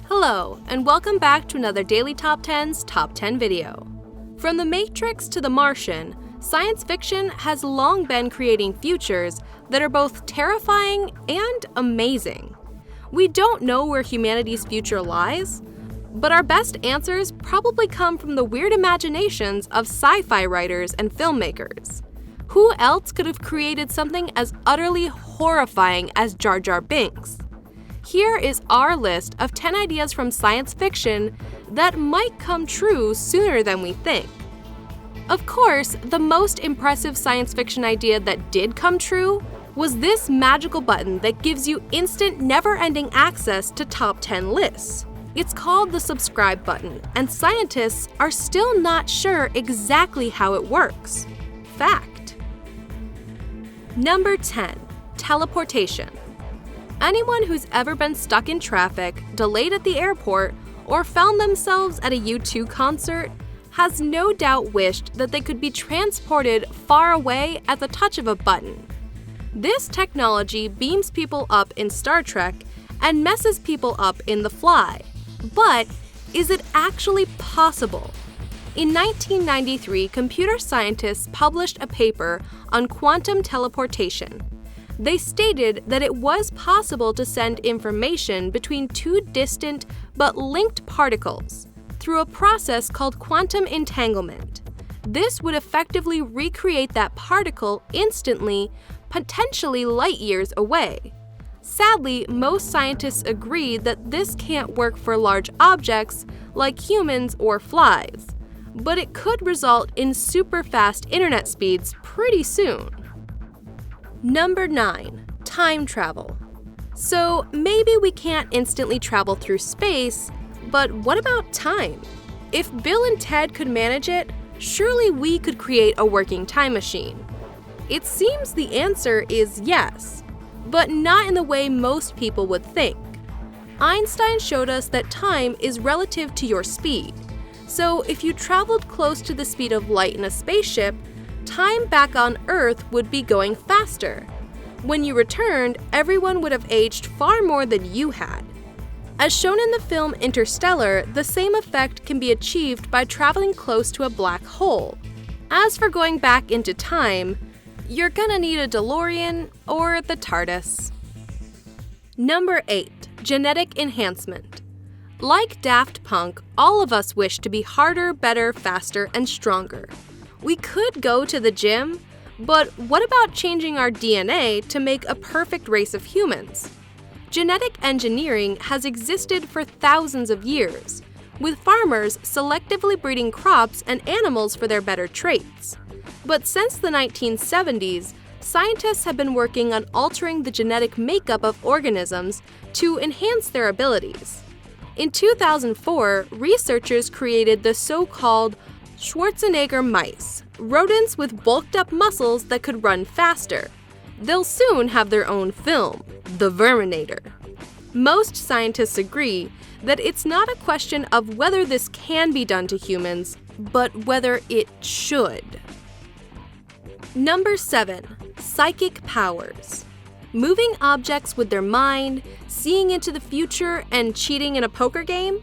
Hello, and welcome back to another Daily Top 10's Top 10 video. From The Matrix to The Martian, science fiction has long been creating futures that are both terrifying and amazing. We don't know where humanity's future lies, but our best answers probably come from the weird imaginations of sci-fi writers and filmmakers. Who else could have created something as utterly horrifying as jarbinks? Here is our list of 10 ideas from science fiction that might come true sooner than we think. Of course, the most impressive science fiction idea that did come true was this magical button that gives you instant, never-ending access to top 10 lists. It's called the subscribe button, and scientists are still not sure exactly how it works. Fact. Number 10. Teleportation. Anyone who's ever been stuck in traffic, delayed at the airport, or found themselves at a U2 concert has no doubt wished that they could be transported far away at the touch of a button. This technology beams people up in Star Trek and messes people up in The Fly. But is it actually possible? In 1993, computer scientists published a paper on quantum teleportation. They stated that it was possible to send information between two distant but linked particles through a process called quantum entanglement. This would effectively recreate that particle instantly, potentially light years away. Sadly, most scientists agree that this can't work for large objects like humans or flies, but it could result in super fast internet speeds pretty soon. Number 9. Time travel. So maybe we can't instantly travel through space, but what about time? If Bill and Ted could manage it, surely we could create a working time machine. It seems the answer is yes, but not in the way most people would think. Einstein showed us that time is relative to your speed. So if you traveled close to the speed of light in a spaceship, time back on Earth would be going faster. When you returned, everyone would have aged far more than you had. As shown in the film Interstellar, the same effect can be achieved by traveling close to a black hole. As for going back into time, you're gonna need a DeLorean or the TARDIS. Number 8. Genetic enhancement. Like Daft Punk, all of us wish to be harder, better, faster, and stronger. We could go to the gym, but what about changing our DNA to make a perfect race of humans? Genetic engineering has existed for thousands of years, with farmers selectively breeding crops and animals for their better traits. But since the 1970s, scientists have been working on altering the genetic makeup of organisms to enhance their abilities. In 2004, researchers created the so-called Schwarzenegger mice, rodents with bulked-up muscles that could run faster. They'll soon have their own film, The Verminator. Most scientists agree that it's not a question of whether this can be done to humans, but whether it should. Number 7. Psychic powers. Moving objects with their mind, seeing into the future, and cheating in a poker game?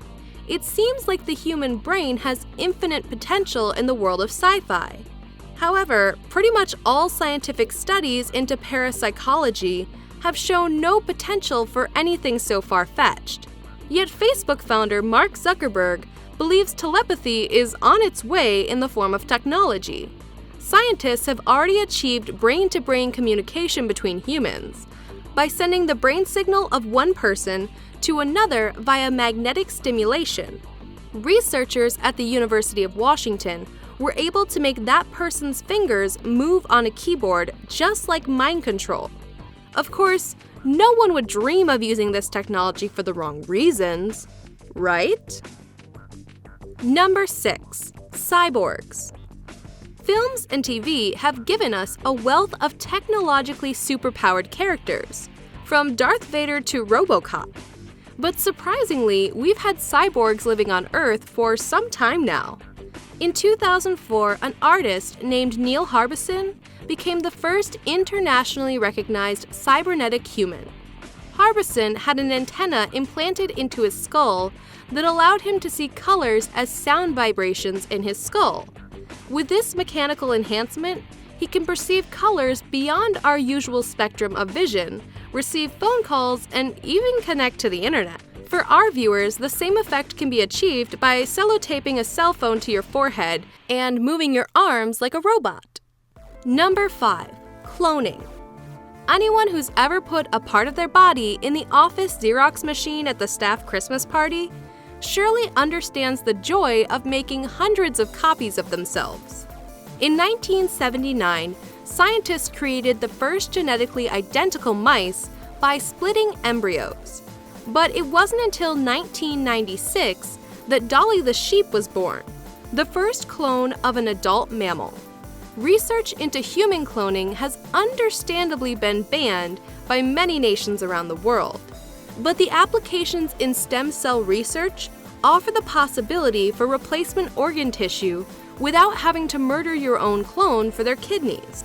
It seems like the human brain has infinite potential in the world of sci-fi. However, pretty much all scientific studies into parapsychology have shown no potential for anything so far-fetched. Yet Facebook founder Mark Zuckerberg believes telepathy is on its way in the form of technology. Scientists have already achieved brain-to-brain communication between humans by sending the brain signal of one person to another via magnetic stimulation. Researchers at the University of Washington were able to make that person's fingers move on a keyboard just like mind control. Of course, no one would dream of using this technology for the wrong reasons, right? Number 6. Cyborgs. Films and TV have given us a wealth of technologically superpowered characters, from Darth Vader to RoboCop. But surprisingly, we've had cyborgs living on Earth for some time now. In 2004, an artist named Neil Harbison became the first internationally recognized cybernetic human. Harbison had an antenna implanted into his skull that allowed him to see colors as sound vibrations in his skull. With this mechanical enhancement, he can perceive colors beyond our usual spectrum of vision, receive phone calls, and even connect to the internet. For our viewers, the same effect can be achieved by sellotaping a cell phone to your forehead and moving your arms like a robot. Number 5. Cloning. Anyone who's ever put a part of their body in the office Xerox machine at the staff Christmas party surely understands the joy of making hundreds of copies of themselves. In 1979, scientists created the first genetically identical mice by splitting embryos. But it wasn't until 1996 that Dolly the sheep was born, the first clone of an adult mammal. Research into human cloning has understandably been banned by many nations around the world. But the applications in stem cell research offer the possibility for replacement organ tissue without having to murder your own clone for their kidneys.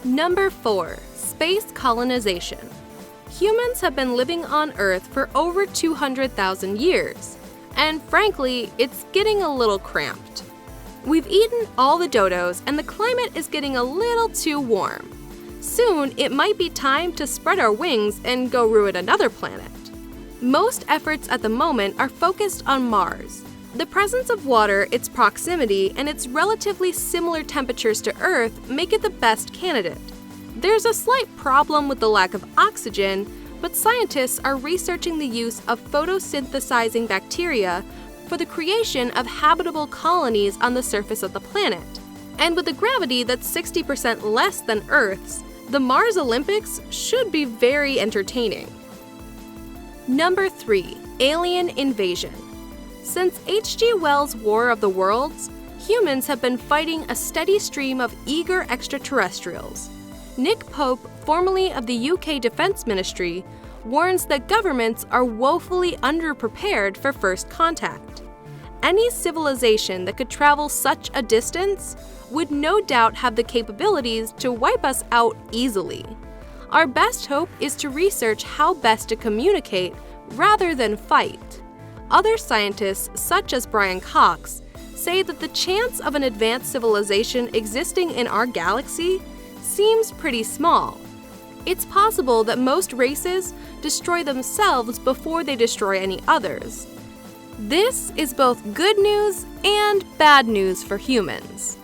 Number 4. Space colonization. Humans have been living on Earth for over 200,000 years, and frankly, it's getting a little cramped. We've eaten all the dodos, and the climate is getting a little too warm. Soon, it might be time to spread our wings and go ruin another planet. Most efforts at the moment are focused on Mars. The presence of water, its proximity, and its relatively similar temperatures to Earth make it the best candidate. There's a slight problem with the lack of oxygen, but scientists are researching the use of photosynthesizing bacteria for the creation of habitable colonies on the surface of the planet. And with a gravity that's 60% less than Earth's, the Mars Olympics should be very entertaining. Number 3. Alien invasion. Since H.G. Wells' War of the Worlds, humans have been fighting a steady stream of eager extraterrestrials. Nick Pope, formerly of the UK Defence Ministry, warns that governments are woefully underprepared for first contact. Any civilization that could travel such a distance would no doubt have the capabilities to wipe us out easily. Our best hope is to research how best to communicate rather than fight. Other scientists, such as Brian Cox, say that the chance of an advanced civilization existing in our galaxy seems pretty small. It's possible that most races destroy themselves before they destroy any others. This is both good news and bad news for humans.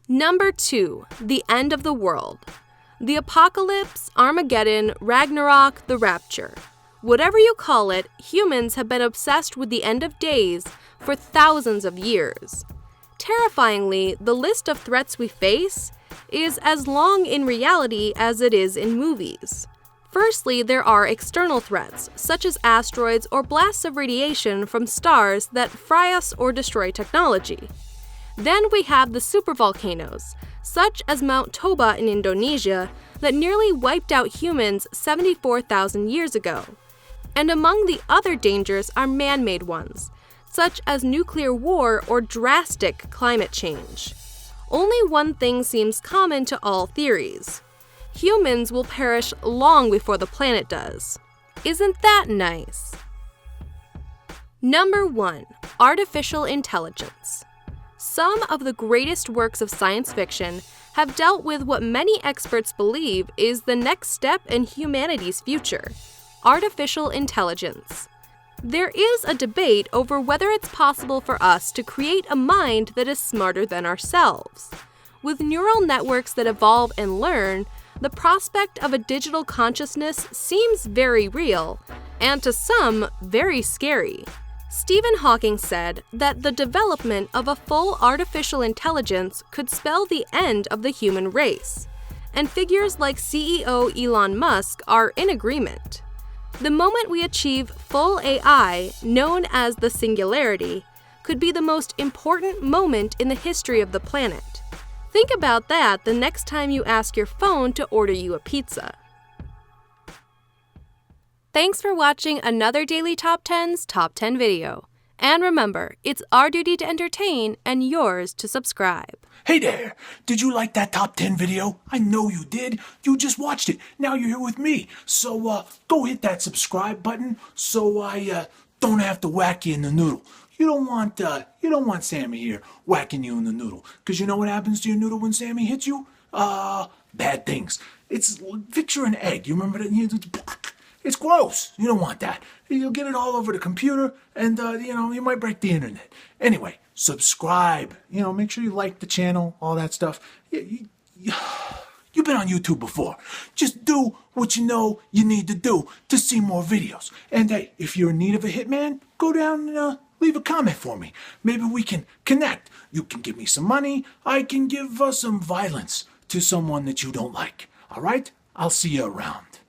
Number 2. The end of the world. The apocalypse, Armageddon, Ragnarok, the rapture. Whatever you call it, humans have been obsessed with the end of days for thousands of years. Terrifyingly, the list of threats we face is as long in reality as it is in movies. Firstly, there are external threats, such as asteroids or blasts of radiation from stars that fry us or destroy technology. Then we have the supervolcanoes, such as Mount Toba in Indonesia, that nearly wiped out humans 74,000 years ago. And among the other dangers are man-made ones, such as nuclear war or drastic climate change. Only one thing seems common to all theories. Humans will perish long before the planet does. Isn't that nice? Number 1. Artificial intelligence. Some of the greatest works of science fiction have dealt with what many experts believe is the next step in humanity's future: artificial intelligence. There is a debate over whether it's possible for us to create a mind that is smarter than ourselves. With neural networks that evolve and learn, the prospect of a digital consciousness seems very real, and to some, very scary. Stephen Hawking said that the development of a full artificial intelligence could spell the end of the human race, and figures like CEO Elon Musk are in agreement. The moment we achieve full AI, known as the singularity, could be the most important moment in the history of the planet. Think about that the next time you ask your phone to order you a pizza. Thanks for watching another Daily Top 10's Top 10 video. And remember, it's our duty to entertain and yours to subscribe. Hey there, did you like that top 10 video? I know you did. You just watched it. Now you're here with me. So go hit that subscribe button so I don't have to whack you in the noodle. You don't want Sammy here whacking you in the noodle. Because you know what happens to your noodle when Sammy hits you? Bad things. It's picture an egg. You remember that? It's gross. You don't want that. You'll get it all over the computer and, you might break the internet. Anyway, subscribe. Make sure you like the channel, all that stuff. You've been on YouTube before. Just do what you know you need to do to see more videos. And hey, if you're in need of a hitman, go down and leave a comment for me. Maybe we can connect. You can give me some money. I can give some violence to someone that you don't like. All right? I'll see you around.